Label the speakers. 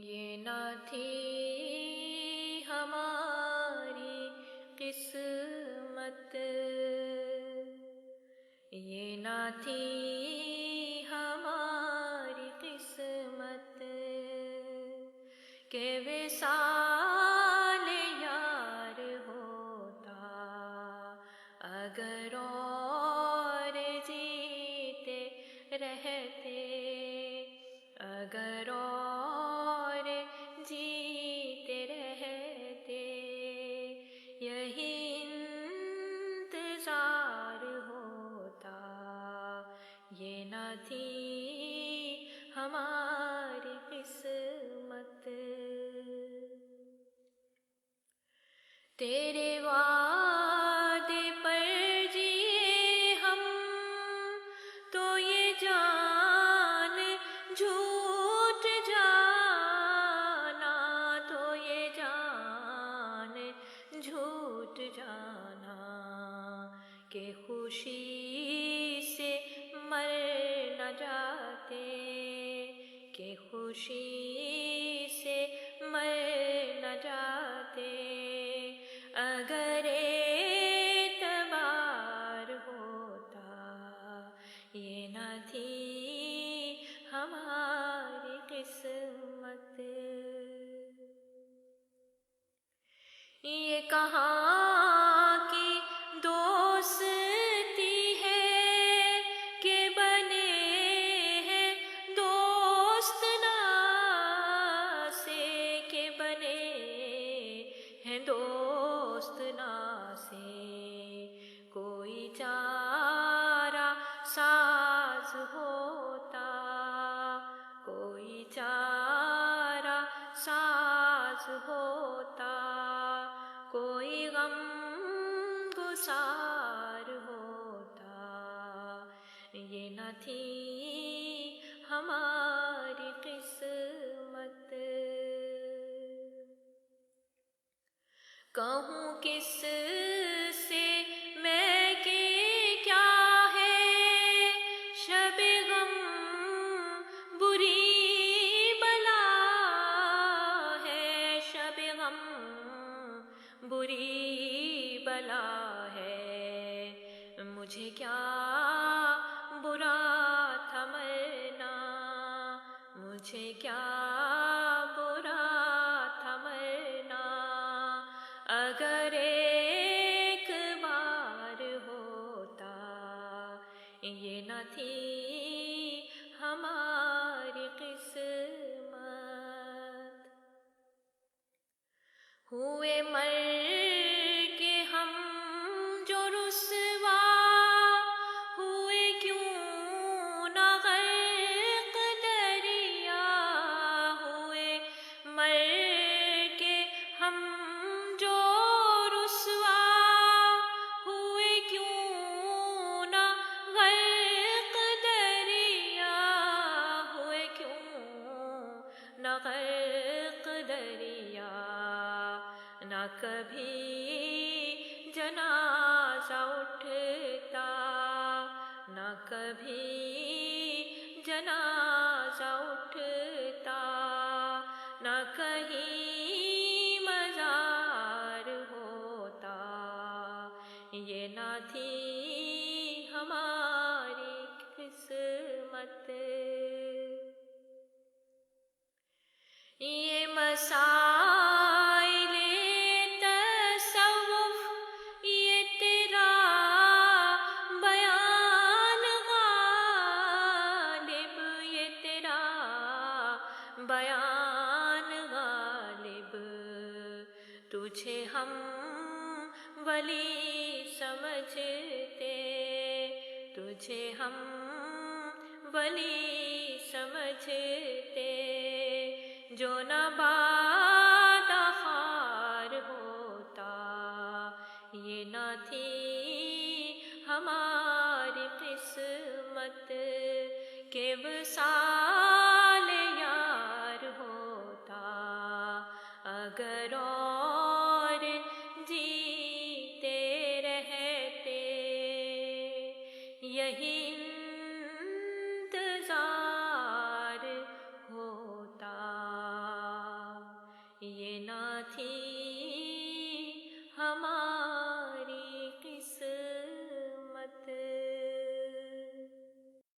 Speaker 1: یہ نہ تھی ہماری قسمت، یہ نہ تھی ہماری قسمت کہ وصال یار ہوتا، اگر اور جیتے رہتے، اگر اور جیتے رہتے، یہی انتظار ہوتا، یہ نہ تھی ہماری قسمت۔ تیرے وعدے پر جیے ہم تو یہ جان جھوٹ جانا، تو یہ جان جھوٹ جانا کہ خوشی سے مر نہ جاتے، کہ خوشی سے مر نہ جاتے، اگر اعتبار ہوتا، یہ نہ تھی ہماری قسمت۔ یہ کہاں کی دوستی ہے کہ بنے ہیں دوست نا سے، کہ بنے ہیں دوست نا سے، کوئی چارہ ساز ہوتا، کوئی چارہ ساز ہوتا، کوئی غم گسار ہوتا، یہ نہ تھی ہماری قسمت۔ کہوں کس سے میں کہ کیا ہے شب غم بری بلا ہے، شب غم بری بلا ہے، مجھے کیا برا تھا مرنا، مجھے کیا برا تھا مرنا، اگر ایک بار ہوتا، یہ نہ تھی ہماری قسمت۔ ہوئے مر کے ہم جو رسوا، ہوئے کیوں نہ غرق دریا، ہوئے مر کے ہم جو رسوا، ہوئے کیوں نہ غرق دریا، ہوئے کیوں نہ غرق دریا، نہ کبھی جنازہ اٹھتا، نہ کبھی جنازہ اٹھتا، نہ کہیں مزار ہوتا، یہ نہ تھی ہماری قسمت۔ یہ مسائل تصوف، یہ تیرا بیان غالب، یہ تیرا بیان غالب، تجھے ہم ولی سمجھتے، تجھے ہم ولی سمجھتے، جو نہ بادخار ہوتا، یہ نہ تھی ہماری قسمت کہ وصال یار ہوتا، اگر اور جیتے رہتے، یہی انتظار ہوتا۔ نہ تھی